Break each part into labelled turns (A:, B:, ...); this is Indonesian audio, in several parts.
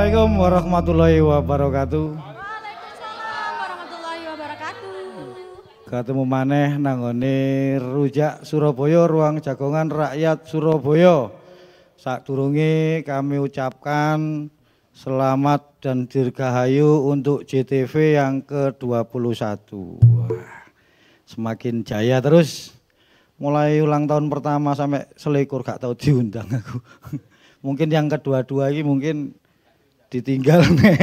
A: Assalamualaikum warahmatullahi wabarakatuh.
B: Waalaikumsalam warahmatullahi wabarakatuh.
A: Ketemu maneh nanggone Rujak Surabaya, Ruang Jagongan Rakyat Surabaya. Sadurunge kami ucapkan selamat dan dirgahayu untuk JTV yang ke-21. Semakin jaya terus. Mulai ulang tahun pertama sampai selikur gak tahu diundang aku. Mungkin yang kedua-dua ini mungkin ditinggal nih.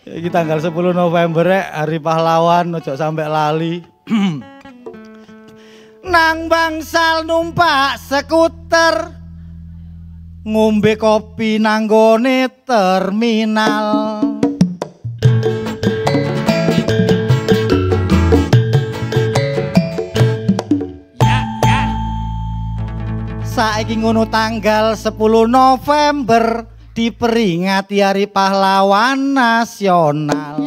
A: Ini tanggal 10 November Hari Pahlawan, ojo sampai lali. Nang bangsal numpak skuter, ngombe kopi nanggone terminal. Saiki ngono tanggal 10 November diperingati Hari Pahlawan Nasional.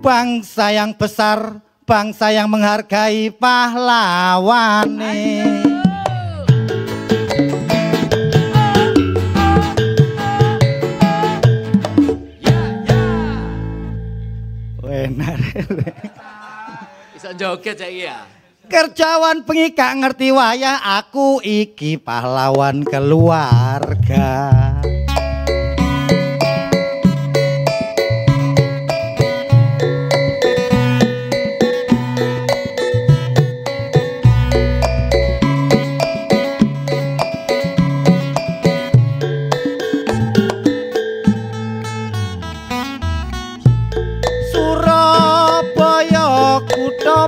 A: Bangsa yang besar, bangsa yang menghargai pahlawane.
C: Bisa joget saiki ya.
A: Kerjawan bengi gak ngerti wayah, aku iki pahlawan keluarga.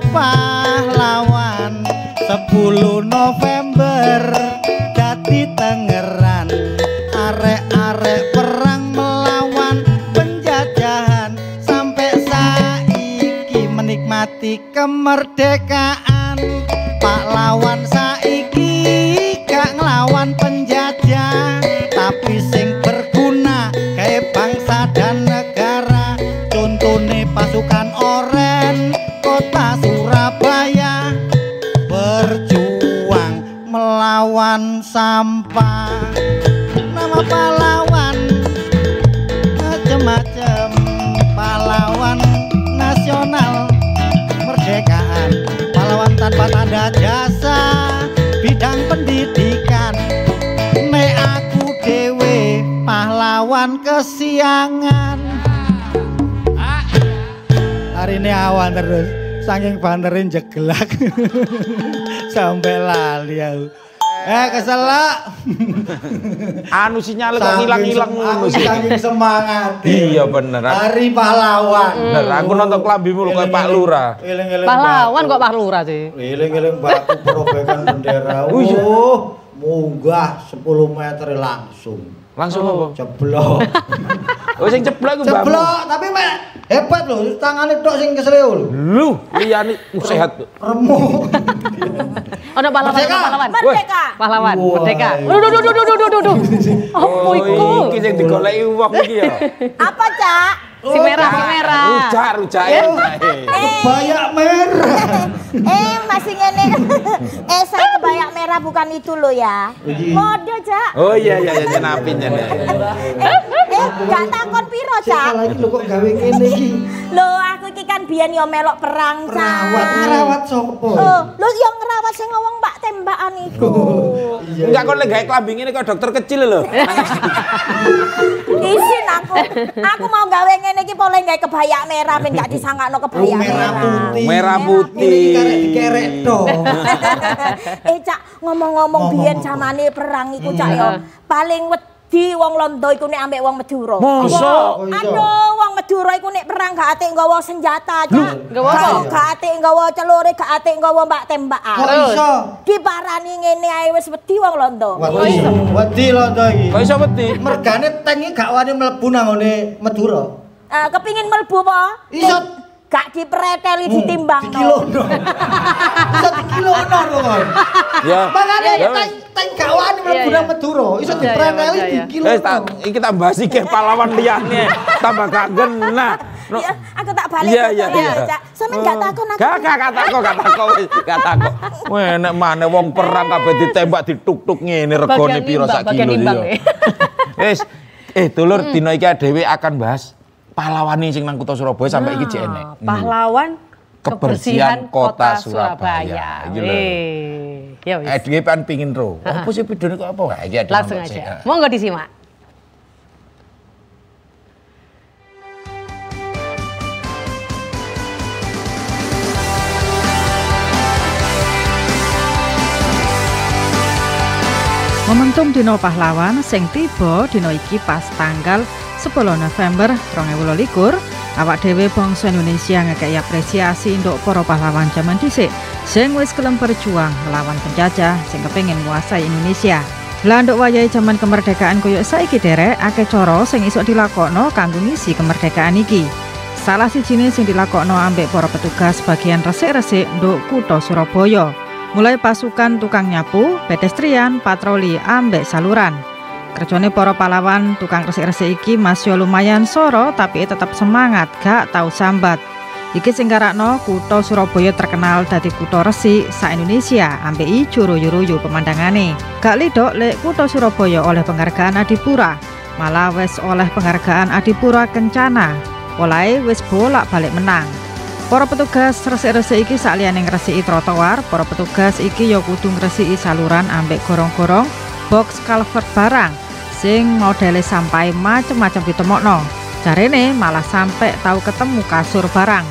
A: Pahlawan 10 November dadi tengeran, arek-arek perang melawan penjajahan, sampai saiki menikmati kemerdekaan. Pahlawan saiki gak ngelawan penjajah, tapi sing berguna kayak bangsa dan negara. Contohnya pasukan Oren Kota Surabaya, berjuang melawan sampah. Nama pahlawan macam-macam, pahlawan nasional merdekaan, pahlawan tanpa tanda jasa bidang pendidikan. Me aku dewe pahlawan kesiangan. Hari ini awan terus, saking banterin jegelak sampai lali aku. Keselak.
D: Anu sinyal kok ngilang-ngilang ngono sih.
A: Saking semangat.
D: Iya bener.
A: Hari pahlawan.
D: Bener, aku nonton klambimu lho kayak Pak Lurah.
B: Pahlawan kok Pak Lurah sih.
A: Eling-eling batu perobekan bendera. Munggah 10 meter langsung.
D: Langsung apa?
A: Ceblok.
D: Oh sing ceblok iku mbakmu.
A: Ceblok, tapi mek hebat lho, tangane tok sing kesleo lho.
D: Lu liyane sehat.
A: Remuk.
B: Ono pahlawan, pahlawan.
E: Merdeka.
B: Pahlawan, merdeka. Duh. Apa iku?
D: Iki sing digoleki wong iki ya.
E: Apa, Cak?
B: Si merah.
D: Rujak.
A: Kebayak merah.
E: Masih ngene. Saya kebayak merah bukan itu loh ya. Mode, Cak.
D: Oh iya nyenapi.
E: Gak takon piro, Cak?
A: Lagi lho kok gawe ngene iki.
E: Loh, aku iki kan biyen yo melok perang, Cak.
A: Ngerawat sapa?
E: Loh, yo ngerawat sing ngomong mbak tembakan iku.
D: Enggak kok lek gawe klambi ngene kok dokter kecil lho.
E: Isin aku. Aku mau gawe ngene iki boleh gawe kebayak merah ben gak disangakno kebayak merah.
D: Merah putih.
A: Ini karek dikerek tok.
E: Cak, ngomong-ngomong biyen zamane perang iku, Cak yo. Paling wedi wong Londo iku nek ambek wong Madura.
D: Masa?
E: Aduh, wong Madura iku nek perang gak atik nggawa senjata, Cak.
B: Nggawa apa?
E: Gak atik nggawa celure, gak atik nggawa mbak tembakan.
A: Kok iso?
E: Diparani ngene ae wis wedi wong Londo.
A: Wedi Londo iki.
D: Kok iso wedi?
A: Mergane tank iki gak wani mlebu nang ngone Madura.
E: Kepingin mlebu apa?
A: Iso
E: gak dipreteli ditimbang.
A: Dikilono. Iso dikilono lho.
D: Ya.
A: Makane tank gak wani mlebu nang Madura, iso dipreteli dikilono.
D: Iki tak bahas iki pahlawan liyane, tambah gak genah.
E: Ya, aku tak balik
D: Iya.
E: Cak. Sampeyan gak takon aku.
D: Gak takon. Wah, nek maneh wong perang kabeh ditembak dituk-tuk ngene regane piro sak kilo iki. Wis, dulur dina iki dhewe akan bahas pahlawan sing nang kota Surabaya sampai iki jek enek.
B: Pahlawan kebersihan kota Surabaya. Ya wis.
D: Dhewe pan pengin ro. Apa sih videone kok apa wae iki
B: Langsung aja. Monggo disimak.
F: Momentum Dino Pahlawan sing tiba dina iki pas tanggal 10 November 2022, awak dhewe bangsa Indonesia ngekei apresiasi untuk para pahlawan jaman dhisik sing wis kelem berjuang melawan penjajah sing kepengin nguasai Indonesia. Lah nduk wayahe jaman kemerdekaan koyo saiki derek akeh cara sing iso dilakokno kanggo ngisi kemerdekaan iki. Salah sijine sing dilakokno ambek para petugas bagian resik-resik nduk kutha Surabaya. Mulai pasukan tukang nyapu, pedestrian, patroli, ambek saluran. Kerjane para pahlawan tukang resik-resik iki masih lumayan soro tapi tetap semangat gak tau sambat. Iki sing garakno kutha Surabaya terkenal dadi kutha resik sa Indonesia ambek juru-juru pemandangane. Gak lidok lek kutha Surabaya oleh penghargaan Adipura, malah wis oleh penghargaan Adipura Kencana. Olahe wis bolak-balik menang. Para petugas resik-resik iki sakliyane ngresiki trotoar, para petugas iki ya kudu ngresiki saluran ambek gorong-gorong box culvert barang sing modele sampai macem-macem ditemokno. Jarene malah sampai tahu ketemu kasur barang.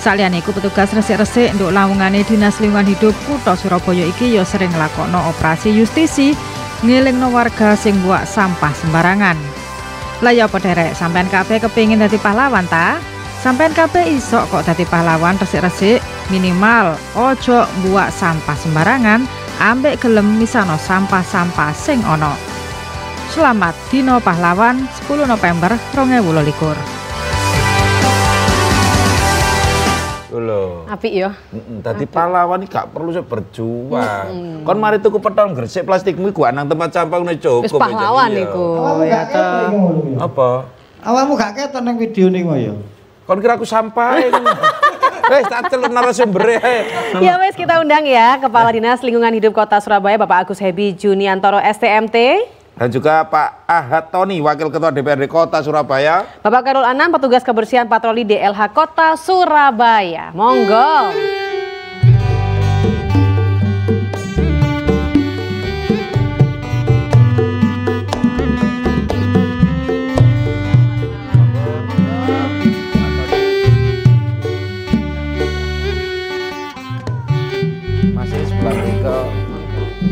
F: Sakliyane iku petugas resik-resik nduk lawungane Dinas Lingkungan Hidup Kutha Surabaya iki ya sering nglakokno operasi justisi ngilingno warga sing buak sampah sembarangan. Lah ya apa derek, sampean kabeh kepengin dadi pahlawan ta? Sampeyan kabeh iso kok dadi pahlawan resik-resik, minimal ojo buak sampah sembarangan ambek gelem misano sampah-sampah sing ono. Selamat Dino Pahlawan 10 November 2022.
D: Lho.
B: Apik ya.
D: Dadi pahlawan iki gak perlu berjuang. Kon mari tuku petol gresik plastikmu gua nang tempat sampah ngene cukup.
B: Wis pahlawan iku. Ya to.
D: Apa?
A: Awakmu gak keton nang video ning ya.
D: Kon kira aku sampai. Wes tak celuk narasumber
B: Ya wes kita undang ya Kepala Dinas Lingkungan Hidup Kota Surabaya Bapak Agus Hebi Juniantoro STMT.
D: Dan juga Pak Ahad Tony, Wakil Ketua DPRD Kota Surabaya.
B: Bapak Karul Anam, Petugas Kebersihan Patroli DLH Kota Surabaya. Monggo.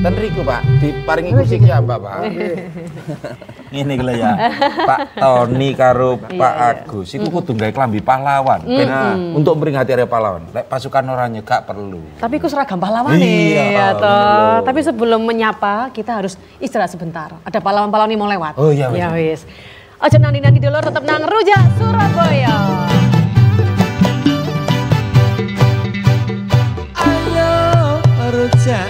D: Dan Riku Pak, diparingi kursi ki apa Pak? Ngene iki lho ya. Pak Tony karo Pak Agus iku kudu gawe klambi pahlawan. Untuk memperingati hari pahlawan. Lek pasukan oranye gak perlu.
B: Tapi ku seragam pahlawan ya toh. Tapi sebelum menyapa kita harus istirahat sebentar. Ada pahlawan-pahlawan yang mau lewat.
D: Oh iya.
B: Ya wis. Aja nanti dulur tetep nang Rujak Surabaya.
G: Ayo Rujak.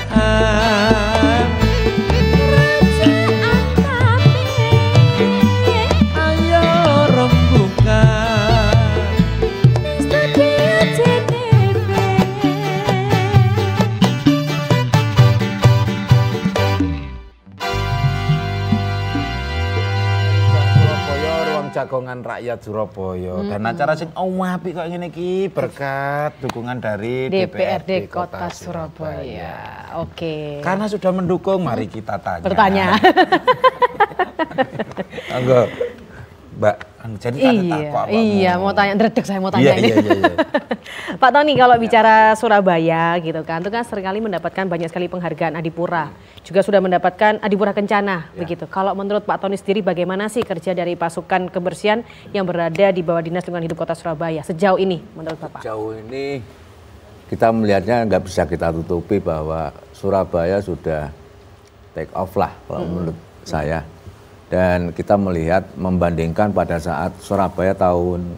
D: Jagongan rakyat Surabaya dan acara sing apik kok ngene iki berkat dukungan dari
B: DPRD Kota Surabaya. Oke.
D: Karena sudah mendukung, mari kita tanya.
B: Bertanya.
D: Anggo. Mbak, jadi
B: iya, mau tanya, ndredeg saya mau tanya ini.
D: Iya.
B: Pak Tony, kalau bicara Surabaya gitu kan, itu kan seringkali mendapatkan banyak sekali penghargaan Adipura. Juga sudah mendapatkan Adipura Kencana, begitu. Kalau menurut Pak Tony sendiri bagaimana sih kerja dari pasukan kebersihan yang berada di bawah Dinas Lingkungan Hidup Kota Surabaya sejauh ini menurut Bapak?
H: Sejauh ini kita melihatnya nggak bisa kita tutupi bahwa Surabaya sudah take off lah kalau menurut saya. Dan kita melihat membandingkan pada saat Surabaya tahun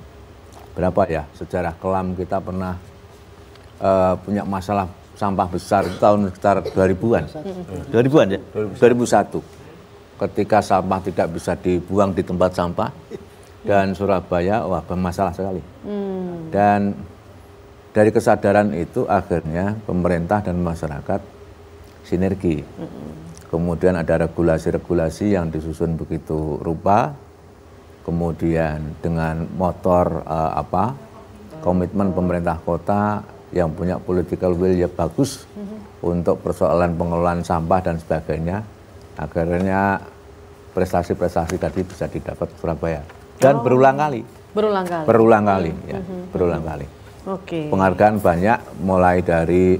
H: berapa ya, sejarah kelam kita pernah punya masalah sampah besar tahun sekitar 2000-an. 2000-an ya? 2001. Ketika sampah tidak bisa dibuang di tempat sampah, dan Surabaya wah bermasalah sekali. Dan dari kesadaran itu akhirnya pemerintah dan masyarakat sinergi. Kemudian ada regulasi-regulasi yang disusun begitu rupa. Kemudian dengan motor komitmen pemerintah kota yang punya political will yang bagus untuk persoalan pengelolaan sampah dan sebagainya, akhirnya prestasi-prestasi tadi bisa didapat Surabaya dan berulang kali. Berulang kali.
B: Oke.
H: Penghargaan banyak mulai dari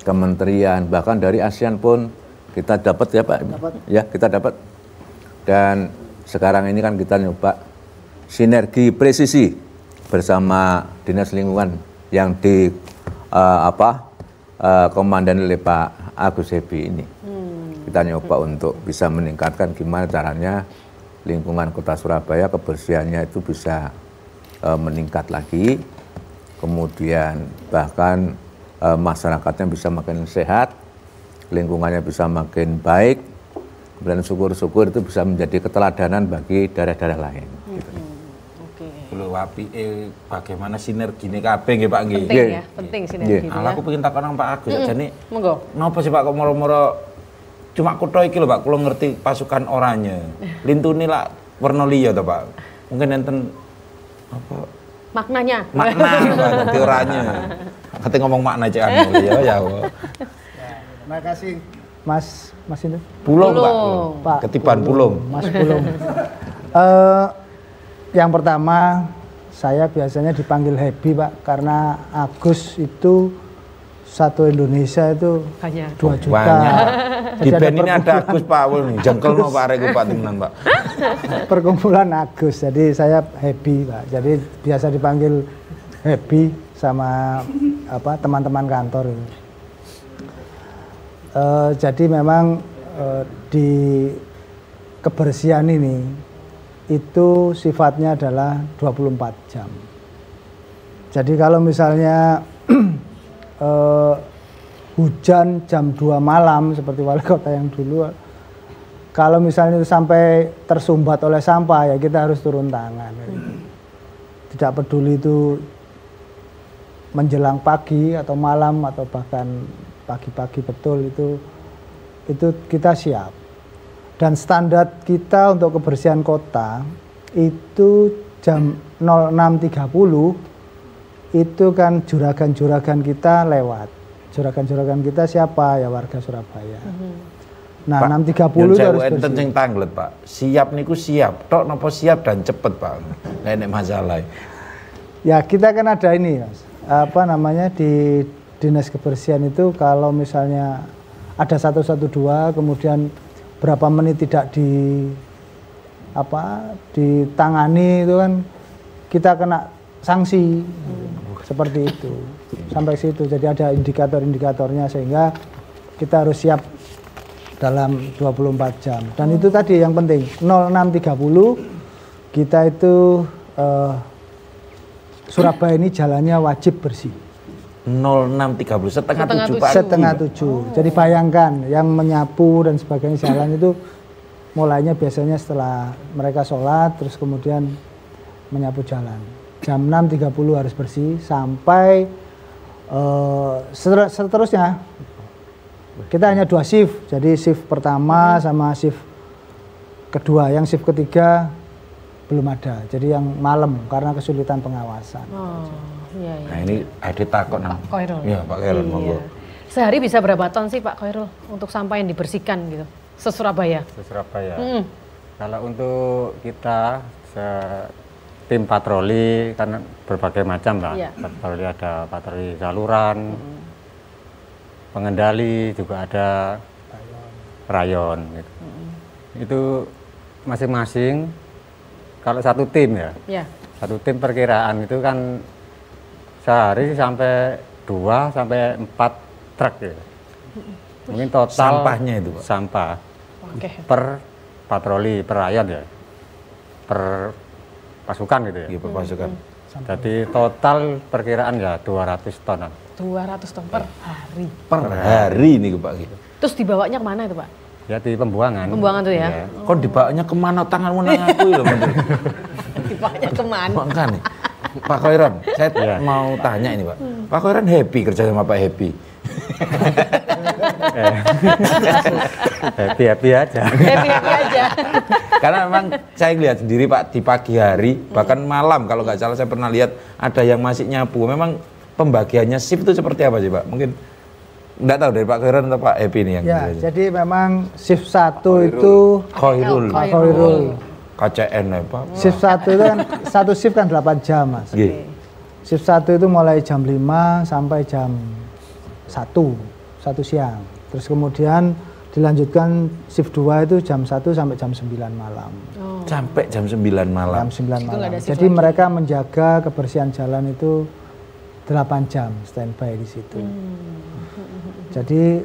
H: kementerian, bahkan dari ASEAN pun kita dapat ya Pak. Ya, kita dapat. Dan sekarang ini kan kita nyoba sinergi presisi bersama Dinas Lingkungan yang komandan oleh Pak Agus Happy ini. Kita nyoba untuk bisa meningkatkan gimana caranya lingkungan kota Surabaya kebersihannya itu bisa meningkat lagi. Kemudian bahkan masyarakatnya bisa makin sehat, lingkungannya bisa makin baik, dan syukur-syukur itu bisa menjadi keteladanan bagi daerah-daerah lain. Gitu.
D: Lho bagaimana sinergi ini kabeh nggih Pak nggih.
B: Penting ya, penting sinergi.
D: Aku pengen takon nang Pak Agus jane.
B: Monggo.
D: Napa sih Pak kok moro-moro cuma kutha iki lho Pak, kula ngerti pasukan oranye. Lintune lak werna liya to Pak. Mungkin enten apa
B: maknanya.
D: Makna dadi oranye. Kate ngomong makna cek anu ya.
I: Terima kasih Mas itu.
D: Pulung Pak. Ketiban Pulung.
I: Mas Pulung. Yang pertama, saya biasanya dipanggil Happy Pak, karena Agus itu satu Indonesia itu 2 juta.
D: Banyak. Di band ini ada Agus Pak, jengkel no Pak Regu Pak temenan Pak.
I: Perkumpulan Agus, jadi saya Happy Pak. Jadi biasa dipanggil Happy sama teman-teman kantor itu. Jadi memang di kebersihan ini itu sifatnya adalah 24 jam. Jadi kalau misalnya hujan jam 2 malam seperti wali kota yang dulu, kalau misalnya itu sampai tersumbat oleh sampah ya kita harus turun tangan. Tidak peduli itu menjelang pagi atau malam atau bahkan pagi-pagi betul, itu kita siap. Dan standar kita untuk kebersihan kota itu jam 06.30 itu kan juragan-juragan kita lewat. Juragan-juragan kita siapa? Ya warga Surabaya. Nah, 6.30 itu harus bersih.
D: Sing tanglet Pak. Siap niku siap. Tok napa siap dan cepet Pak. Nek masalah.
I: Ya kita kan ada ini Mas. Di Dinas Kebersihan itu kalau misalnya ada 112 kemudian berapa menit tidak ditangani itu kan kita kena sanksi seperti itu sampai situ. Jadi ada indikator-indikatornya sehingga kita harus siap dalam 24 jam. Dan itu tadi yang penting 06.30 kita itu Surabaya ini jalannya wajib bersih.
D: 06.30
I: setengah tujuh. Jadi bayangkan yang menyapu dan sebagainya jalan itu mulainya biasanya setelah mereka sholat terus kemudian menyapu jalan. Jam 6.30 harus bersih sampai seterusnya. Kita hanya 2 shift. Jadi shift pertama sama shift kedua. Yang shift ketiga belum ada. Jadi yang malam karena kesulitan pengawasan.
B: Iya.
D: Nah ini ada takut
B: Pak Khairul.
D: Iya Pak Khairul monggo.
B: Sehari bisa berapa ton sih Pak Khairul untuk sampah yang dibersihkan gitu? Se-Surabaya.
J: Kalau untuk kita tim patroli kan berbagai macam lah. Patroli ada patroli saluran, pengendali juga ada rayon gitu. Itu masing-masing kalau satu tim ya. Satu tim perkiraan itu kan sehari sampai 2 sampai 4 truk ya. Mungkin total
D: sampahnya itu Pak.
J: Sampah per patroli per rayon ya. Per pasukan gitu ya.
D: Iya, per pasukan.
J: Jadi total perkiraan ya 200 tonan.
B: 200 ton per hari.
D: Per hari nih Pak gitu.
B: Terus dibawanya kemana itu Pak?
J: Ya di pembuangan.
B: Pembuangan tuh ya.
D: Kok dibawanya kemana tanganmu nang aku lho.
B: Makanya kemana?
D: Makanya. Pak Khairon, saya mau tanya ini Pak. Pak Khairon happy kerja sama Pak Happy?
J: Happy aja.
B: Happy aja.
D: Karena memang saya lihat sendiri Pak di pagi hari bahkan malam kalau nggak salah saya pernah lihat ada yang masih nyapu. Memang pembagiannya shift itu seperti apa sih Pak? Mungkin nggak tahu dari Pak Khairon atau Pak Happy nih yang
I: ya. Jadi memang shift 1 itu
D: Khairul. KCN ya Pak.
I: Shift 1 itu kan satu shift kan 8 jam Mas. Shift 1 itu mulai jam 5 sampai jam 1 siang. Terus kemudian dilanjutkan shift 2 itu jam 1 sampai jam 9 malam.
D: Sampai jam 9 malam.
I: Jam 9 malam. Jadi mereka menjaga kebersihan jalan itu 8 jam standby di situ. Jadi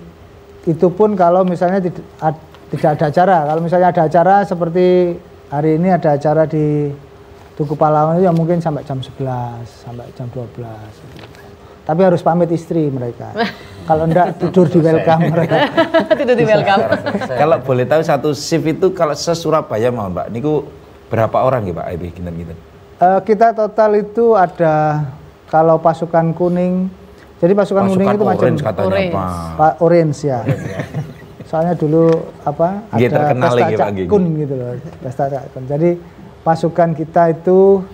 I: itu pun kalau misalnya tidak ada acara. Kalau misalnya ada acara seperti hari ini ada acara di Tugu Pahlawan itu ya mungkin sampai jam 11, sampai jam 12. Tapi harus pamit istri mereka. Kalau enggak tidur di welcome mereka.
B: Tidur di welcome.
D: Kalau boleh tahu satu shift itu kalau se-Surabaya mau Mbak, niku berapa orang ya Pak? Gitu.
I: Kita total itu ada kalau pasukan kuning. Jadi pasukan kuning itu macam
D: orange katanya Pak.
I: Orange ya. Soalnya dulu apa ada pesta Cak Kun gitu loh, pesta Cak Kun. Jadi pasukan kita itu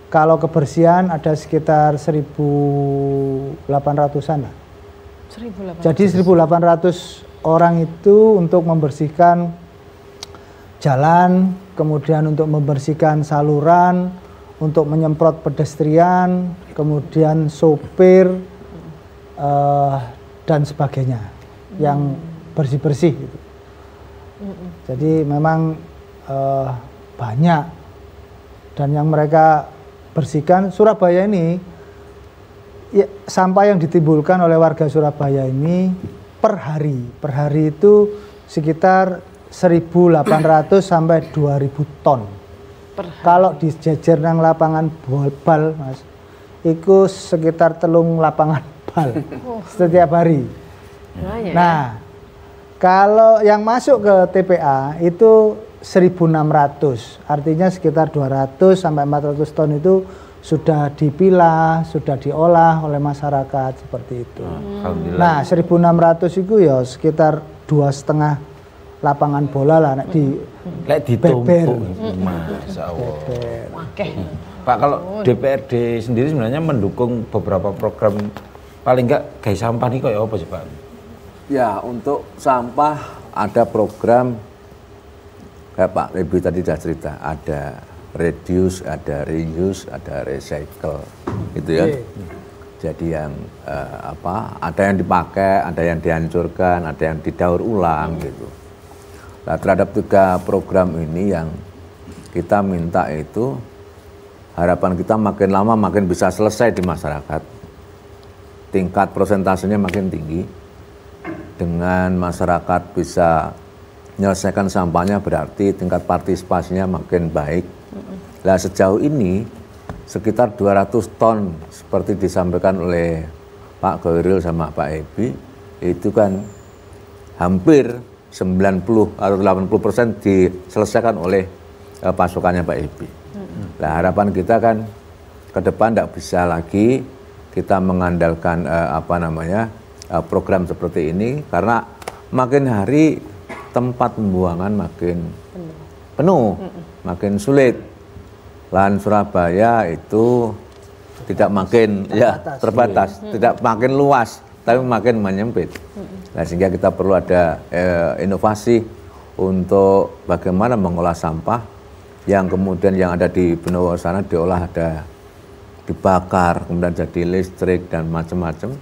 I: kalau kebersihan ada sekitar 1.800-an lah. 1.800. Jadi 1.800 orang itu untuk membersihkan jalan, kemudian untuk membersihkan saluran, untuk menyemprot pedestrian, kemudian sopir dan sebagainya yang bersih-bersih gitu. Jadi memang banyak dan yang mereka bersihkan Surabaya ini ya, sampah yang ditimbulkan oleh warga Surabaya ini per hari itu sekitar 1.800 sampai 2.000 ton. Kalau dijejer nang lapangan bal Mas, itu sekitar telung lapangan bal setiap hari. Nah, kalau yang masuk ke TPA itu 1.600, artinya sekitar 200 sampai 400 ton itu sudah dipilah, sudah diolah oleh masyarakat seperti itu. Nah, 1.600 itu ya sekitar 2,5 lapangan bola lah di beber.
D: Masya Allah. Pak, kalau DPRD sendiri sebenarnya mendukung beberapa program paling enggak guys sampah ini kayak apa sih Pak?
H: Ya, untuk sampah ada program kayak Pak Lebi tadi sudah cerita, ada reduce, ada reuse, ada recycle, gitu ya. Jadi yang ada yang dipakai, ada yang dihancurkan, ada yang didaur ulang gitu. Nah, terhadap 3 program ini yang kita minta itu harapan kita makin lama makin bisa selesai di masyarakat. Tingkat prosentasenya makin tinggi. Dengan masyarakat bisa menyelesaikan sampahnya berarti tingkat partisipasinya makin baik. Nah, sejauh ini sekitar 200 ton seperti disampaikan oleh Pak Khairul sama Pak Ebi itu kan hampir 90 atau 80% diselesaikan oleh pasukannya Pak Ebi. Nah, harapan kita kan ke depan tidak bisa lagi kita mengandalkan program seperti ini karena makin hari tempat pembuangan makin penuh, makin sulit. Lahan Surabaya itu tidak makin terbatas, tidak makin luas, tapi makin menyempit. Nah, sehingga kita perlu ada inovasi untuk bagaimana mengolah sampah yang kemudian yang ada di Benowo sana diolah, ada dibakar, kemudian jadi listrik dan macam-macam.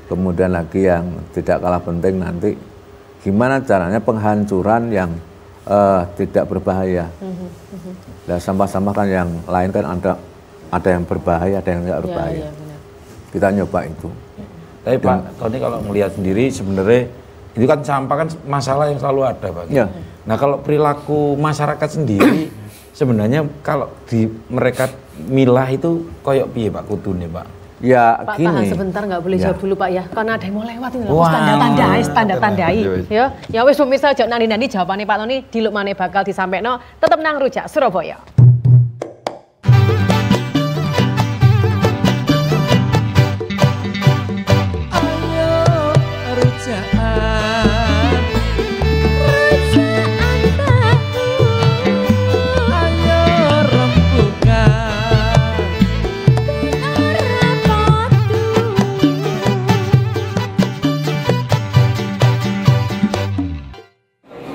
H: Kemudian lagi yang tidak kalah penting nanti gimana caranya penghancuran yang tidak berbahaya. Nah, sampah-sampah kan yang lain kan ada yang berbahaya, ada yang tidak berbahaya. Kita nyoba itu.
D: Tapi Pak Tony kalau melihat sendiri sebenarnya itu kan sampah kan masalah yang selalu ada Pak.
H: Ya.
D: Nah, kalau perilaku masyarakat sendiri sebenarnya kalau mereka milah itu koyok piye Pak kudune Pak?
H: Ya
B: Pak,
H: gini.
B: tahan sebentar, nggak boleh
H: Ya.
B: jawab dulu Pak ya, karena ada yang mau lewat ini loh, tanda-tandai. Ya wis pemirsa, jauh nani jawabannya Pak Tony, di Lukmane bakal disampaikan, tetap nang Rujak Surabaya.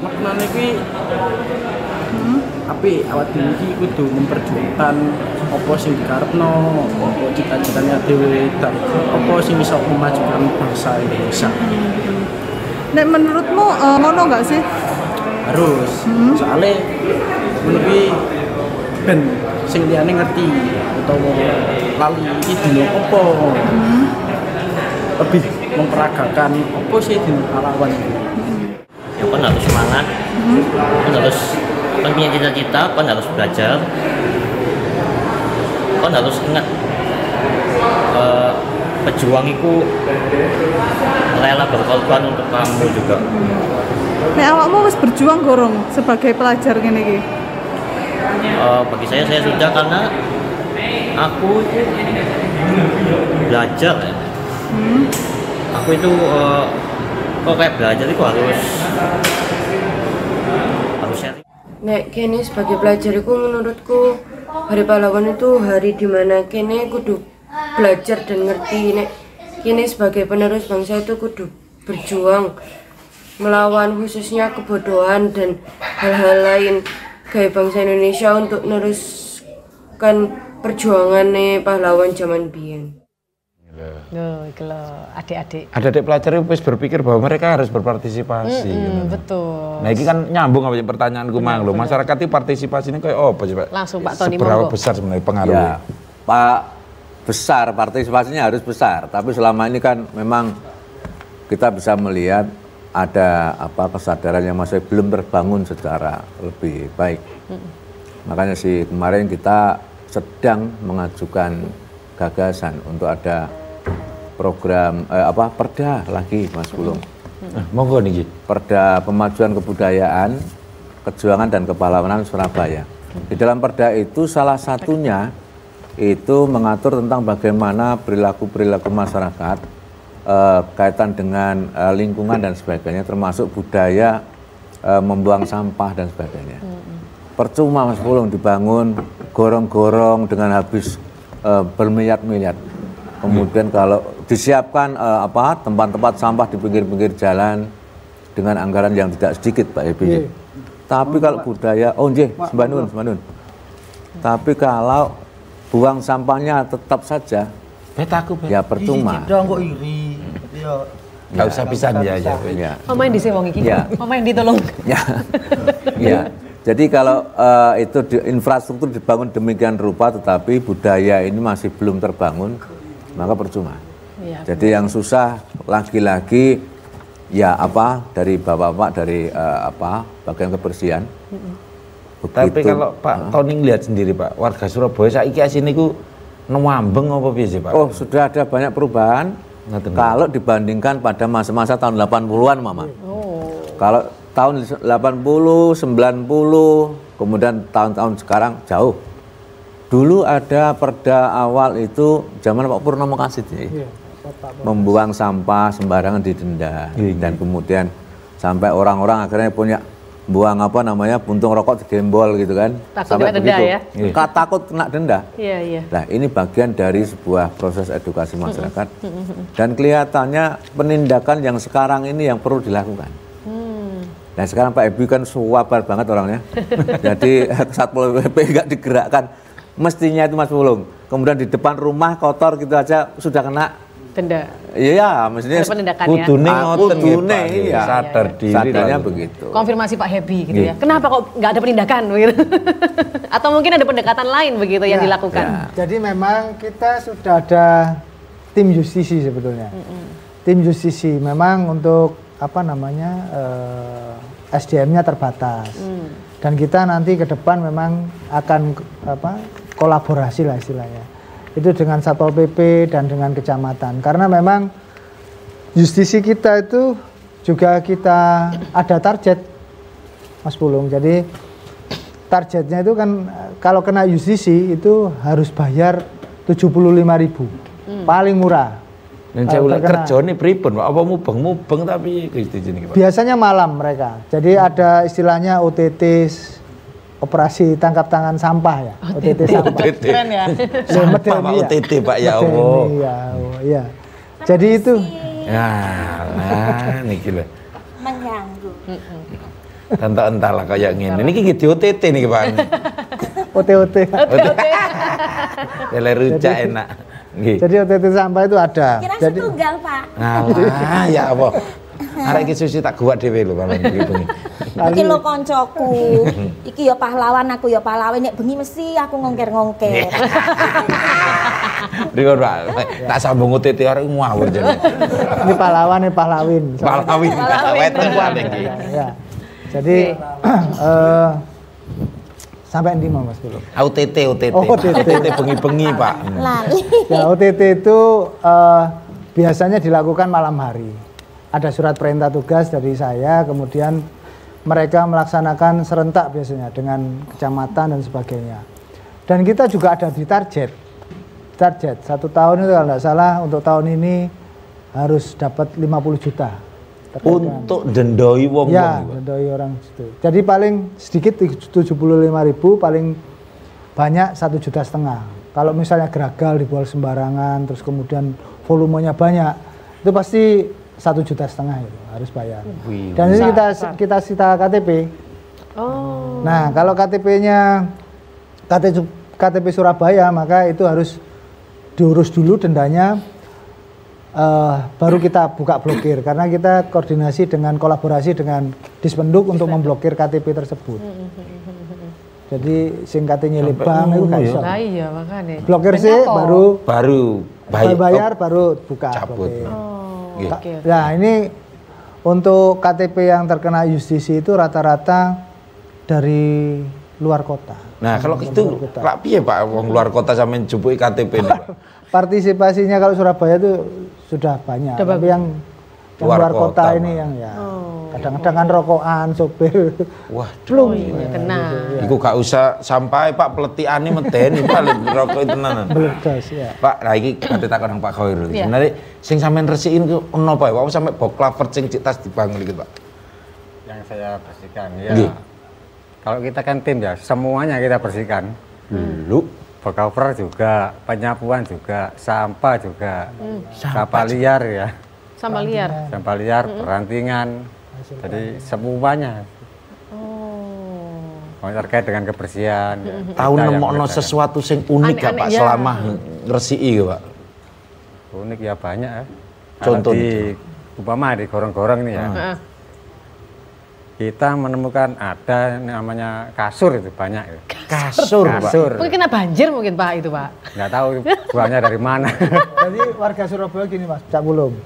K: Maknane kuwi apik awak dhewe iki kudu memperjuangkan apa sing dikarepno, apa cita-citanya dhewe dan apa sing iso memajukan bangsa Indonesia.
L: Nek menurutmu ngono nggak sih?
K: Harus. Soalnya menurut ben sing liyane ngerti utawa lali iki dino apa. Lebih memperagakan apa sih dino pahlawan itu.
M: Ya kan harus semangat, kan harus punya cita-cita, kan harus belajar, kan harus ingat pejuang itu rela berkorban untuk kamu juga.
L: Nek awakmu wis berjuang gorong sebagai pelajar ngene iki?
M: Bagi saya sudah, karena aku belajar ya. Aku itu kok kayak belajar itu harus sharing.
N: Nek kene sebagai pelajar itu menurutku Hari Pahlawan itu hari dimana kene kudu belajar dan ngerti. Nek kene sebagai penerus bangsa itu kudu berjuang melawan khususnya kebodohan dan hal-hal lain gaya bangsa Indonesia untuk meneruskan perjuangan pahlawan zaman biyen.
B: Adik-adik.
D: Adik-adik pelajar itu berpikir bahwa mereka harus berpartisipasi.
B: Betul.
D: Nah ini kan nyambung sama pertanyaanku mang loh. Masyarakat itu partisipasi ini kayak apa sih Pak?
B: Langsung Pak Tony,
D: seberapa
B: monggo.
D: besar sebenarnya pengaruhnya?
H: Ya, Pak, besar, partisipasinya harus besar. Tapi selama ini kan memang kita bisa melihat ada kesadaran yang masih belum terbangun secara lebih baik. Makanya sih kemarin kita sedang mengajukan gagasan untuk ada program perda lagi Mas Pulung.
D: Monggo niki.
H: Perda Pemajuan Kebudayaan, Kejuangan dan Kepahlawanan Surabaya. Di dalam perda itu salah satunya itu mengatur tentang bagaimana perilaku masyarakat kaitan dengan lingkungan dan sebagainya, termasuk budaya membuang sampah dan sebagainya. Percuma Mas Pulung dibangun gorong-gorong dengan habis bermiliar-miliar. Kemudian kalau disiapkan tempat-tempat sampah di pinggir-pinggir jalan dengan anggaran yang tidak sedikit Pak Ebi. Tapi kalau budaya, Sembanun. Tapi kalau buang sampahnya tetap saja, ya percuma.
A: Kok iri.
D: Nggak usah pisan ya.
B: Main di sini wong iki. Main ditolong.
H: Ya. Jadi kalau itu infrastruktur dibangun demikian rupa tetapi budaya ini masih belum terbangun, maka percuma. Jadi yang susah lagi-lagi ya dari bapak-bapak dari bagian kebersihan.
D: Tapi kalau Pak Tony lihat sendiri Pak, warga Surabaya saiki asine niku nwambeng apa piye sih Pak?
H: Oh, sudah ada banyak perubahan. Kalau dibandingkan pada masa-masa tahun 80-an Mama. Kalau tahun 80, 90, kemudian tahun-tahun sekarang jauh. Dulu ada perda awal itu zaman Pak Purnomo Kasid ya. Membuang sampah sembarangan didenda. Dan kemudian sampai orang-orang akhirnya punya buang puntung rokok digembol gitu kan.
B: Takut kena denda ya?
H: Takut kena denda.
B: Iya.
H: Nah ini bagian dari sebuah proses edukasi masyarakat. Dan kelihatannya penindakan yang sekarang ini yang perlu dilakukan. Nah sekarang Pak Ebi kan suwabar banget orangnya. Jadi Satpol PP nggak digerakkan. Mestinya itu Mas Pulung. Kemudian di depan rumah kotor gitu aja sudah kena
B: denda.
H: Iya, mestinya
D: kudune iya. Sadar diri.
H: Sadarnya begitu.
B: Konfirmasi Pak Happy gitu ya. Kenapa kok nggak ada penindakan begitu? Atau mungkin ada pendekatan lain begitu yang dilakukan.
I: Jadi memang kita sudah ada tim justisi sebetulnya. Tim justisi memang untuk SDM-nya terbatas. Dan kita nanti ke depan memang akan kolaborasi lah istilahnya. Itu dengan Satpol PP dan dengan kecamatan. Karena memang justisi kita itu juga kita ada target, Mas Pulung. Jadi targetnya itu kan kalau kena justisi itu harus bayar 75.000, paling murah.
D: Dan saya ulang kerja ini pripun, Pak? Apa mubeng tapi gitu jenis Pak?
I: Biasanya malam mereka. Jadi ada istilahnya OTT, operasi tangkap tangan sampah ya. OTT sampah.
B: Keren ya.
D: Sampah Pak OTT Pak ya Allah.
I: Iya. Jadi itu.
D: Nah, niki lho.
E: Mengganggu.
D: Entah-entahlah kayak ngene. Niki gitu OTT nih Pak.
I: OTT.
D: Lele rujak enak.
I: Jadi OTT sampah itu ada.
E: Kira
I: jadi,
E: setunggal Pak.
D: Nah, ya apa? Arek iki susi tak guwak dhewe lho kalau bengi.
E: Iki lho koncoku. Iki ya pahlawan, aku ya pahlawan. Nek bengi mesti aku ngongker-ngongker.
D: Riko Pak, tak sambung OTT arek ngawur jane.
I: Ini pahlawan, ini pahlawin.
D: Pahlawin.
I: Ya. Jadi sampai di mana Mas Pulung?
D: OTT. OTT bengi-bengi Pak.
I: Ya OTT itu biasanya dilakukan malam hari. Ada surat perintah tugas dari saya, kemudian mereka melaksanakan serentak biasanya dengan kecamatan dan sebagainya. Dan kita juga ada di target. 1 tahun itu kalau tidak salah untuk tahun ini harus dapat 50 juta.
D: Untuk dendoi wong.
I: Ya, dendoi orang situ. Jadi paling sedikit 75.000, paling banyak 1,5 juta. Kalau misalnya geragal dibuang sembarangan, terus kemudian volumenya banyak, itu pasti 1,5 juta itu harus bayar. Dan ini kita sita KTP.
B: Oh.
I: Nah, kalau KTP-nya KTP Surabaya, maka itu harus diurus dulu dendanya. Baru kita buka blokir karena kita koordinasi dengan kolaborasi dengan Dispenduk untuk memblokir KTP tersebut. Jadi sing katanya bank itu kan iso.
B: Lah iya makane.
I: Blokir sih baru bayar baru buka
D: cabut.
I: Nah, ini untuk KTP yang terkena justisi itu rata-rata dari luar kota.
D: Nah, kalau itu Pak piye Pak wong luar kota sampean jupuki KTP ini?
I: Partisipasinya kalau Surabaya itu sudah banyak, tapi yang luar kota ini yang ya kadang-kadang kan rokokan sopir.
D: Wah,
B: kena.
D: Iku gak usah sampai Pak pletiane medeni paling rokok tenanan.
I: Meledos ya.
D: Pak, lah iki kate takon nang Pak Khairul. Sebenarnya sing sampean resikin ku ono apa ya? Kok sampe bok claver sing tas dibangun iki, Pak?
J: Yang saya bersihkan ya. Kalau kita kan tim ya, semuanya kita bersihkan. Cover juga, penyapuan juga, sampah juga, sampah liar ya.
B: Sampah liar.
J: Sampah liar, perantingan. Jadi semuanya. Terkait dengan kebersihan.
D: Tahu nemokno sesuatu sing unik gak Pak selama ngresiki Pak?
J: Unik ya banyak ya.
D: Contoh
J: di umpama di gorong-gorong ini ya. Kita menemukan ada namanya kasur itu banyak ya.
D: Kasur.
B: Mungkin kena banjir mungkin Pak itu Pak.
J: Nggak tahu buangnya dari mana.
I: Jadi warga Surabaya gini Mas, Cak Pulung.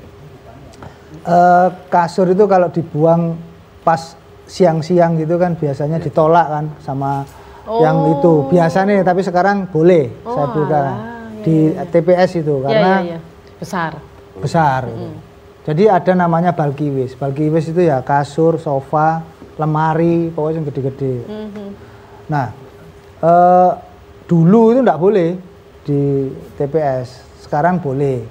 I: Kasur itu kalau dibuang pas siang-siang gitu kan biasanya ditolak kan sama yang itu. Biasanya tapi sekarang boleh saya buka di TPS itu karena besar. Jadi ada namanya balkiwis. Balkiwis itu ya kasur, sofa, lemari, pokoknya yang gede-gede. Nah, dulu itu enggak boleh di TPS, sekarang boleh.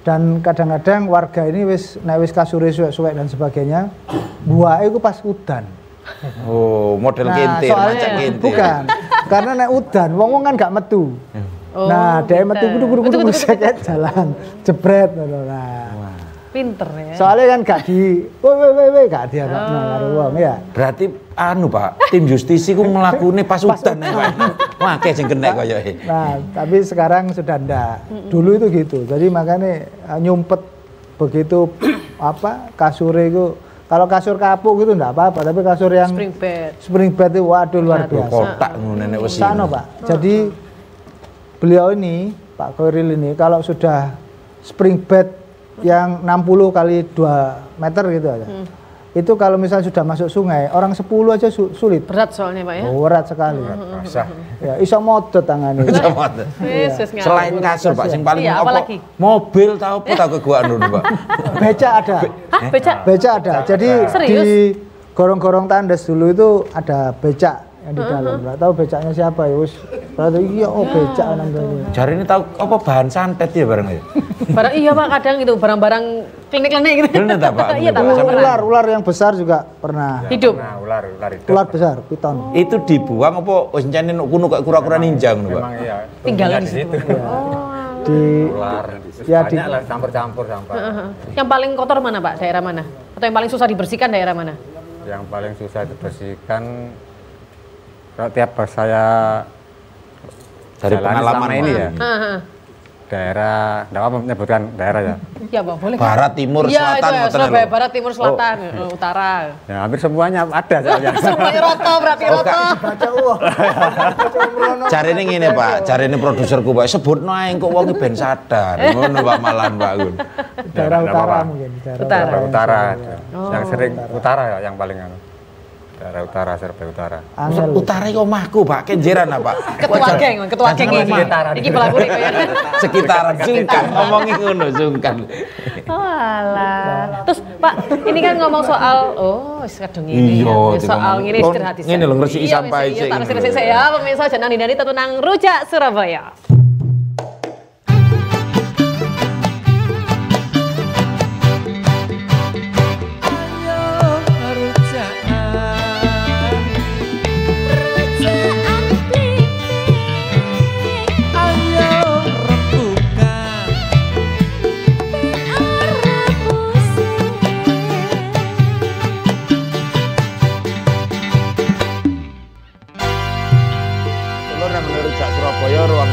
I: Dan kadang-kadang warga ini wis kasure suwek-suwek dan sebagainya, buake itu pas udan.
D: Oh, model kintir, macam kintir.
I: Bukan, karena nek udan, wong-wong kan gak metu. Nah, dia metu kudu seket jalan, jebret. Nah,
B: pinter ya.
I: Soalnya kan gak di, weh gak dianggapno karo wong ya.
D: Berarti anu Pak, tim justisi ku mlakune pas udan ya Pak. Wah, akeh sing kena koyoke.
I: Nah, tapi sekarang sudah ndak. Dulu itu gitu. Jadi makanya nyumpet begitu apa kasure itu. Kalau kasur kapuk gitu enggak apa-apa, tapi kasur yang spring bed itu waduh luar biasa.
D: Kotak nenek wesi.
I: Sana, Pak. Jadi beliau ini, Pak Khairil ini kalau sudah spring bed yang 60 kali 2 meter gitu aja. itu kalau misalnya sudah masuk sungai, orang 10 aja sulit.
B: Berat soalnya Pak ya?
I: Berat sekali. Ya, iso modot tangannya.
D: Iso modot. Selain kasur Pak, sing paling apa? Mobil tahu apa tahu ke gua Pak.
I: Beca ada.
B: Hah, beca?
I: Beca ada. Jadi
B: serius?
I: Di gorong-gorong tandes dulu itu ada becak yang di dalam. Enggak tahu becaknya siapa ya, wis. Berarti iya becak namanya.
D: Jari ini tahu apa bahan santet ya barang itu?
B: Barang iya Pak, kadang itu barang-barang klinik-klinik gitu.
D: Bener tak Pak?
B: Iya tak Pak?
I: Ular yang besar juga pernah.
B: Hidup.
J: Nah, ular hidup.
I: Ular besar, piton.
D: Itu dibuang apa wis encene kuno kayak kura-kura ninja ngono Pak?
J: Memang iya.
B: Tinggalan di
J: situ.
I: Di
J: ular.
I: Ya
J: banyak lah campur-campur sampah.
B: Yang paling kotor mana Pak? Daerah mana? Atau yang paling susah dibersihkan daerah mana?
J: Yang paling susah dibersihkan kalau tiap saya
D: dari pengalaman
J: ini ya. Daerah, enggak apa menyebutkan daerah ya.
B: Iya, Pak, boleh.
D: Barat, timur,
B: ya,
D: selatan,
B: itu Surabaya Barat, timur, selatan, utara.
J: Ya, hampir semuanya ada soalnya.
B: Semuanya roto, berarti roto.
D: Cari ini ngene Pak, cari ini produserku Pak, sebutno ae kok wong ben sadar. Ngono Pak Malan Pak Gun.
I: Daerah utara mungkin,
J: daerah utara. Yang sering utara ya yang paling daerah utara, Surabaya Utara.
D: Utara iki omahku, Pak. Kenjeran apa?
B: Ketua geng iki pelaku nek kaya.
D: Sekitaran sungkan ngomongi ngono, sungkan.
B: Oh alah. Terus Pak, ini kan ngomong soal wis kadung ini. Soal ngene istirahat sih.
D: Ngene lho ngresiki sampah sik.
B: Tak resik ya, pemirsa jeneng Nindani tetep nang Rujak Surabaya.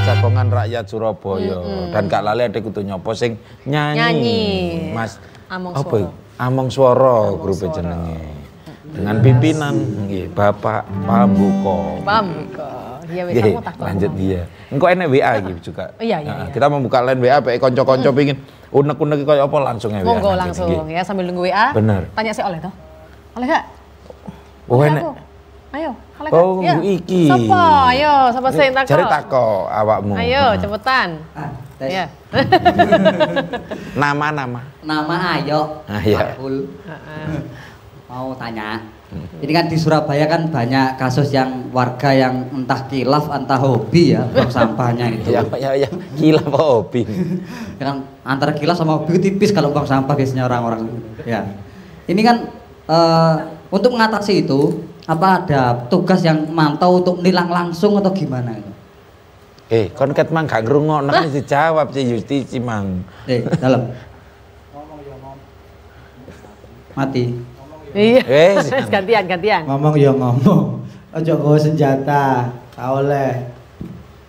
D: Jagongan rakyat Surabaya dan Kak Lali ada kudu nyopo sing nyanyi. Mas Among Swara grup jenenge. Dengan pimpinan nggih Bapak Pambuko.
B: Iya wis aku takon.
D: Lanjut dia. Engko enek WA iki juga.
B: Iya.
D: Kita membuka line WA pek kanca-kanca pengin unek-unek kaya apa langsung WA.
B: Monggo langsung ya sambil nunggu WA.
D: Bener.
B: Tanya sih oleh toh. Oleh Kak?
D: Oh enek.
B: Ayo,
D: oh, ya. Iki.
B: Sapa? Ayo, sapa sing takok?
D: Jare takok awakmu.
B: Ayo, cepetan. Ya.
O: Nama Ayo.
D: Ayo.
O: Mau tanya. Ini kan di Surabaya kan banyak kasus yang warga yang entah kilaf entah hobi ya buang sampahnya itu.
D: Ya, kilaf hobi.
O: Kan antara kilaf sama hobi tipis kalau buang sampah biasanya orang-orang. Ya. Ini kan untuk mengatasi itu apa ada tugas yang mantau untuk nilang langsung atau gimana itu?
D: Kon ket mang gak ngrungokno kan dijawab si Justisi mang.
O: Dalam. Mati.
B: Iya. gantian.
A: Ngomong ya ngomong. Aja nggawa senjata, tak oleh.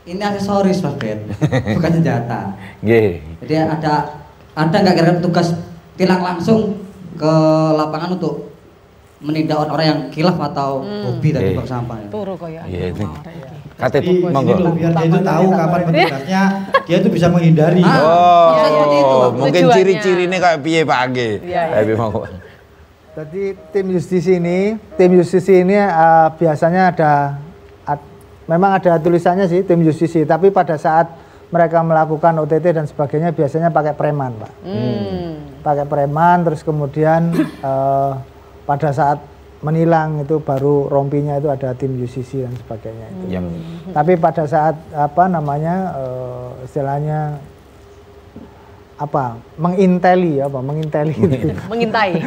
O: Ini aksesoris Mas Ben, bukan senjata.
D: Nggih.
O: Jadi ada enggak kira-kira tugas tilang langsung ke lapangan untuk menindak orang yang kilaf atau hobi tadi buang sampah.
B: Turu koyo.
D: Iya. Kate itu monggo.
A: Biar dia itu tahu kapan petugasnya, dia itu bisa menghindari.
D: Mungkin ciri-cirine kayak piye Pak Angge. Tapi monggo.
I: Jadi tim justisi ini biasanya memang ada tulisannya sih tim justisi, tapi pada saat mereka melakukan OTT dan sebagainya biasanya pakai preman Pak. Pakai preman terus kemudian pada saat menilang itu baru rompinya itu ada tim justisi dan sebagainya. Tapi pada saat istilahnya menginteli
B: mengintai.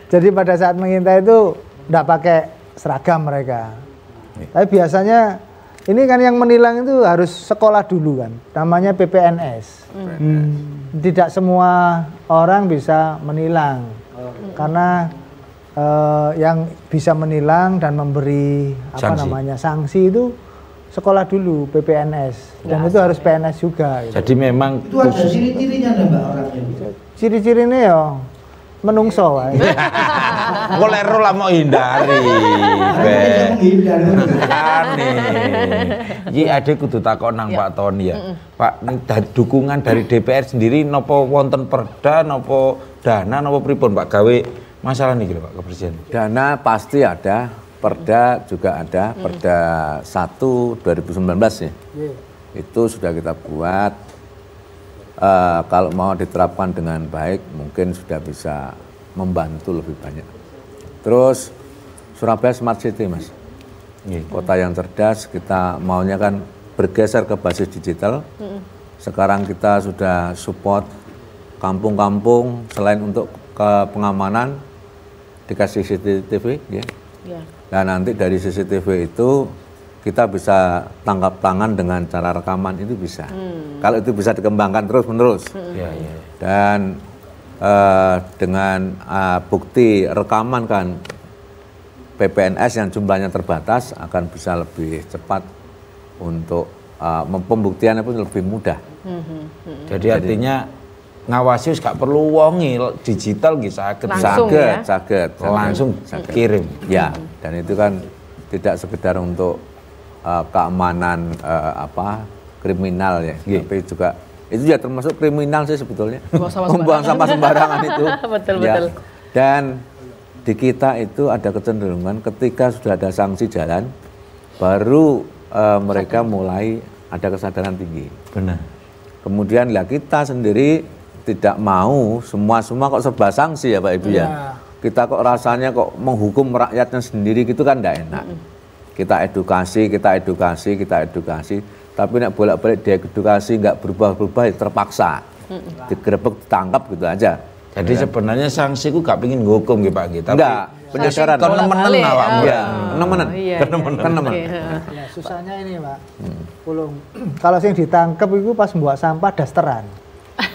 I: Jadi pada saat mengintai itu enggak pakai seragam mereka. Tapi biasanya ini kan yang menilang itu harus sekolah dulu kan, namanya PPNS. Tidak semua orang bisa menilang karena yang bisa menilang dan memberi sanksi itu sekolah dulu PPNS dan itu harus PNS juga.
D: Gitu. Jadi memang
A: itu ada ciri-cirinya Mbak orangnya.
I: Ciri-cirinya ya menungso wae.
D: Kolero lah mau hindari.
I: menghindar.
D: Iki ade kudu takon nang Pak Tony ya. Pak, dari dukungan dari DPR sendiri nopo wonten perda, nopo dana, nopo pripun Pak gawe masalah niki lho Pak kebersihan?
H: Dana pasti ada, perda juga ada, perda 1 2019 ya. Itu sudah kita buat. Kalau mau diterapkan dengan baik mungkin sudah bisa membantu lebih banyak. Terus Surabaya Smart City Mas, kota yang cerdas, kita maunya kan bergeser ke basis digital. Sekarang kita sudah support kampung-kampung selain untuk ke pengamanan dikasih CCTV ya. Dan nanti dari CCTV itu kita bisa tangkap tangan dengan cara rekaman, itu bisa. Kalau itu bisa dikembangkan terus-menerus. Dan dengan bukti rekaman kan PPNS yang jumlahnya terbatas akan bisa lebih cepat untuk pembuktiannya pun lebih mudah.
D: Jadi artinya ngawasi gak perlu wongi digital gitu saged langsung kirim.
H: Ya, dan itu kan tidak sekedar untuk keamanan kriminal ya, tapi juga itu ya termasuk kriminal sih sebetulnya. Membuang sampah sembarangan itu.
B: Betul.
H: Dan di kita itu ada kecenderungan ketika sudah ada sanksi jalan, baru mereka mulai ada kesadaran tinggi.
D: Benar.
H: Kemudian lah kita sendiri tidak mau semua kok serba sanksi ya Pak Ibu ya. Kita kok rasanya kok menghukum rakyatnya sendiri gitu kan tidak enak. Kita edukasi. Tapi nek bolak-balik diedukasi nggak berubah-berubah ya terpaksa. Digerebek, ditangkap gitu aja.
D: Jadi sebenarnya sanksi ku gak pengin nghukum gitu Pak gitu.
H: Enggak, penyesaran.
D: Nemen awakmu.
H: Nemen.
I: Ya, susahnya ini Pak. Kalau sing ditangkep itu pas membuat sampah dasteran.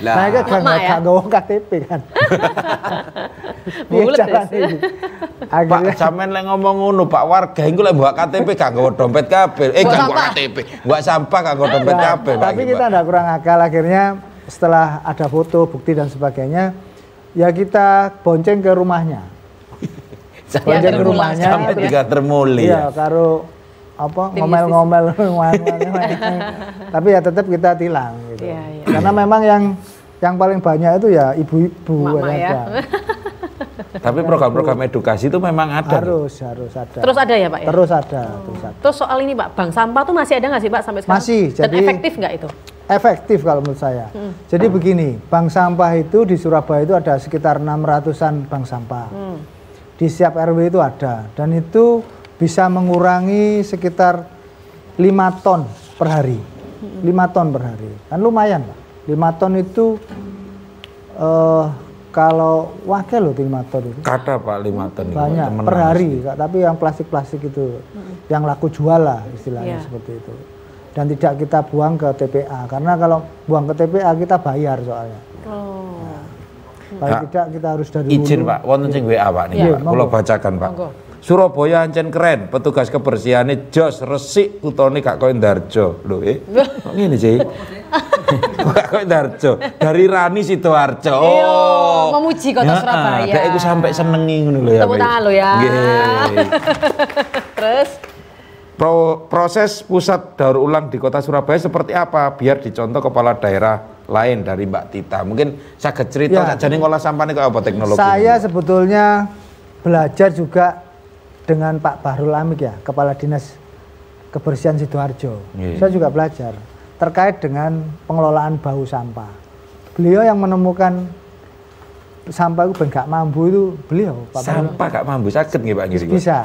I: Nah, itu gak nggawa KTP kan.
B: Bulet
D: Pak, sampean lek ngomong ngono Pak, warga iku lek mbok KTP gak nggawa dompet kabeh. Gak nggawa KTP, mbok sampah gak nggawa dompet kabeh Pak.
I: Tapi kita ndak kurang akal, akhirnya setelah ada foto, bukti dan sebagainya, ya kita bonceng ke rumahnya. Bonceng ke rumahnya
D: sampai juga termuli.
I: Iya, karo ngomel-ngomel. Tapi ya tetap kita tilang gitu. Karena memang yang paling banyak itu ya ibu-ibu
B: ya.
I: Tapi
D: program-program edukasi itu memang ada.
I: Harus ada.
B: Terus ada ya Pak ya?
I: Terus ada.
B: Terus soal ini Pak, bank sampah tuh masih ada nggak sih Pak sampai sekarang?
I: Masih.
B: Dan efektif nggak itu?
I: Efektif kalau menurut saya. Jadi begini, bank sampah itu di Surabaya itu ada sekitar 600-an bank sampah. Di setiap RW itu ada, dan itu bisa mengurangi sekitar 5 ton per hari. 5 ton per hari. Kan lumayan Pak. 5 ton itu kalau wakil loh 5 ton itu.
D: Kata Pak 5 ton
I: banyak per hari, tapi yang plastik-plastik itu yang laku jual lah istilahnya seperti itu. Dan tidak kita buang ke TPA, karena kalau buang ke TPA kita bayar soalnya. Paling tidak kita harus dari
D: izin Pak, wonten sing WA Pak nih Pak, kula bacakan Pak. Surabaya ancen keren, petugas kebersihannya jos resik kutone gak koyo Ndarjo. Lho kok ngene sih? Gak koyo Ndarjo. Dari Rani Sidoarjo.
B: Oh, memuji kota Surabaya.
D: Dek iku sampai senengi ngono lho ya.
B: Tepuk tangan lho ya. Terus
D: proses pusat daur ulang di kota Surabaya seperti apa biar dicontoh kepala daerah lain dari Mbak Tita. Mungkin saged cerita sajane ngolah sampah niku apa teknologi?
I: Saya sebetulnya belajar juga dengan Pak Bahrul Amik ya, Kepala Dinas Kebersihan Sidoarjo. Saya juga belajar terkait dengan pengelolaan bau sampah. Beliau yang menemukan sampah itu ben gak mambu itu beliau Pak Bahrul.
D: Sampah gak mambu saged nggih Pak ngiri.
I: Bisa.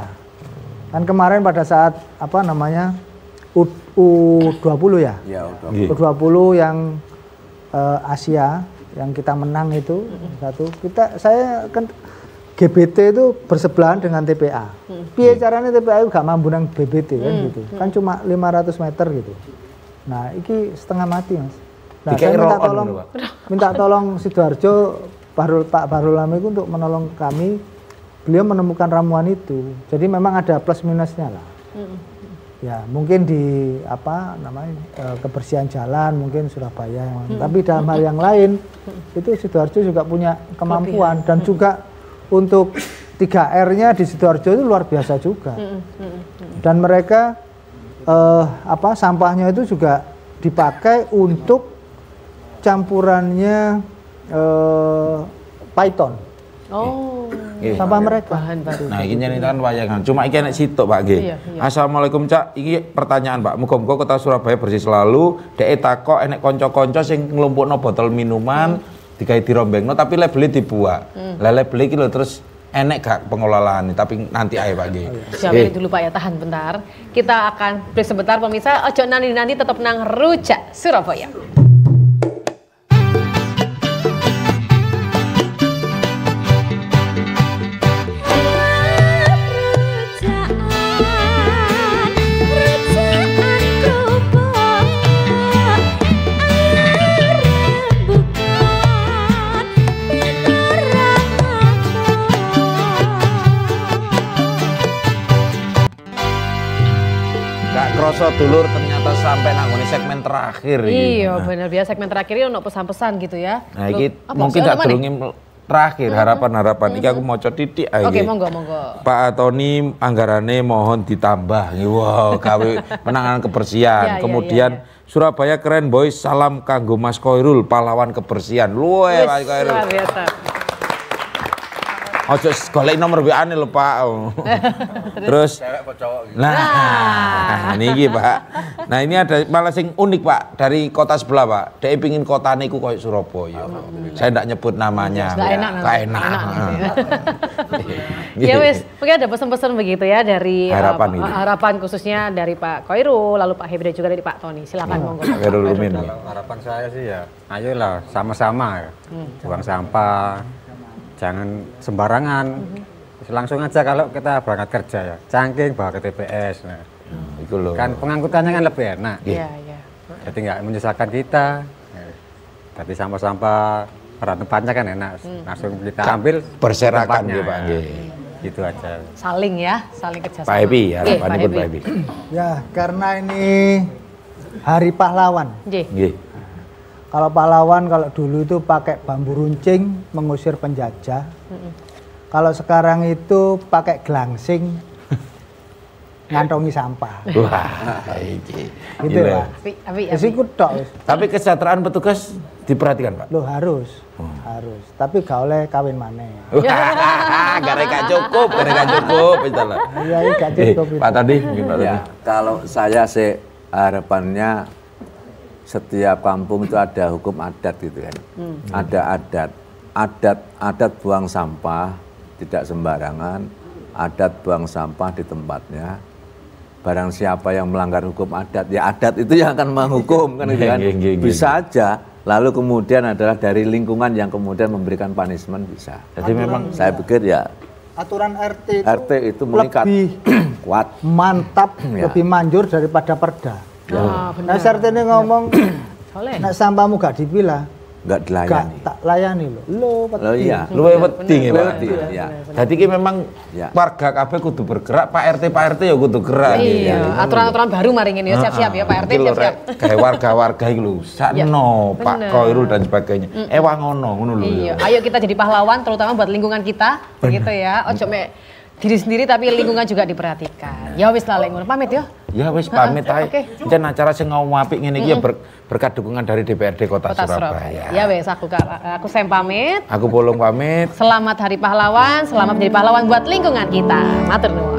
I: Kan kemarin pada saat U20 ya? U20 yang Asia yang kita menang itu saya kan GBT itu bersebelahan dengan TPA. Piye caranya TPA itu gak mampu nang BBT kan gitu. Kan cuma 500 meter gitu. Nah, iki setengah mati Mas. Nah, saya minta tolong Sidoarjo Pak Bahrul Amik untuk menolong kami. Beliau menemukan ramuan itu. Jadi memang ada plus minusnya lah. Ya, mungkin di kebersihan jalan mungkin Surabaya tapi dalam hal yang lain itu Sidoarjo juga punya kemampuan dan juga untuk 3R-nya di Sidoarjo itu luar biasa juga. Dan mereka sampahnya itu juga dipakai untuk campurannya python.
B: Oh.
I: Sampah mereka.
D: Nah, ini nyeritaan wayangan. Cuma iki enek sitok, Pak nggih. Assalamualaikum, Cak. Iki pertanyaan, Pak. Muga-muga Kota Surabaya bersih selalu. Dek takok enek kanca-kanca sing nglumpukno botol minuman digawe dirombengno tapi labelnya dibuat. Lah label iki lho terus enek gak pengelolaan, tapi nanti aja Pak nggih.
B: Siapin dulu Pak ya, tahan bentar. Kita akan break sebentar pemirsa. Ojo nanti tetap nang Rujak Surabaya.
D: Kroso dulur ternyata sampai nanggone segmen terakhir iki.
B: Iya bener, biasa segmen terakhir ini ono pesan-pesan gitu ya.
D: Nah iki mungkin gak durunge terakhir harapan-harapan iki aku maca titik ae.
B: Oke, monggo.
D: Pak Tony anggarane mohon ditambah. Wow, gawe penanganan kebersihan. Kemudian Surabaya keren boys, salam kanggo Mas Koirul pahlawan kebersihan. Luwe Pak Koirul. Luar biasa. Ojo golek nomor WA-ne lho Pak. Terus cewek apa cowok gitu. Nah, niki Pak. Nah, ini ada malah sing unik Pak dari kota sebelah Pak. Dia pingin kotane iku koyo Surabaya. Saya enggak nyebut namanya. Enggak enak.
B: Ya wis, mungkin ada pesan-pesan begitu ya dari harapan khususnya dari Pak Koirul, lalu Pak Hebri juga dari Pak Tony. Silakan monggo.
J: Harapan saya sih ya, ayolah sama-sama ya. Buang sampah. Jangan sembarangan, langsung aja kalau kita berangkat kerja ya, cangking bawa ke TPS. Nah, itu loh. Kan pengangkutannya kan lebih enak. Iya. Jadi nggak menyusahkan kita. Tapi sampah-sampah pada tempatnya kan enak, langsung kita ambil.
D: Berserakan ya Pak.
J: Gitu aja.
B: Saling kerjasama.
D: Pak Ebi, harapannya pun Pak Ebi.
I: Ya, karena ini Hari Pahlawan. Kalau pahlawan kalau dulu itu pakai bambu runcing mengusir penjajah. Kalau sekarang itu pakai glangsing ngantongi sampah.
D: Wah,
I: gitu ya.
D: Tapi kesejahteraan petugas diperhatikan Pak.
I: Loh harus. Tapi gak oleh kawin maneh.
D: Gak cukup.
I: Iya, gak cukup.
D: Pak tadi gimana?
H: Kalau saya sih harapannya setiap kampung itu ada hukum adat gitu kan. Ada adat buang sampah tidak sembarangan, adat buang sampah di tempatnya. Barang siapa yang melanggar hukum adat, ya adat itu yang akan menghukum kan gitu kan. Bisa aja. Lalu kemudian adalah dari lingkungan yang kemudian memberikan punishment bisa. Jadi memang saya pikir ya
I: aturan RT
H: itu meningkat
I: lebih
H: kuat,
I: mantap, lebih manjur daripada perda. Nah, RT ini ngomong, nek sampahmu gak dipilah,
H: gak dilayani.
I: Tak layani lo.
D: Iya, lu wedi Pak. Jadi ki memang warga kabeh kudu bergerak, Pak RT ya kudu gerak.
B: Iya, aturan-aturan baru mari ngene ya siap-siap ya Pak RT siap-siap.
D: Kayak warga-warga iki lho, sakno Pak Koirul dan sebagainya. Ewang ngono lho.
B: Iya, ayo kita jadi pahlawan terutama buat lingkungan kita, begitu ya. Ojo diri sendiri tapi lingkungan juga diperhatikan. Ya wis lah ngono, pamit ya.
D: Ya wis pamit ae. Jan acara sing ngomong apik ngene iki ya berkat dukungan dari DPRD Kota Surabaya.
B: Ya wis aku Sem pamit.
D: Aku Polong pamit.
B: Selamat Hari Pahlawan, selamat menjadi pahlawan buat lingkungan kita. Matur nuwun.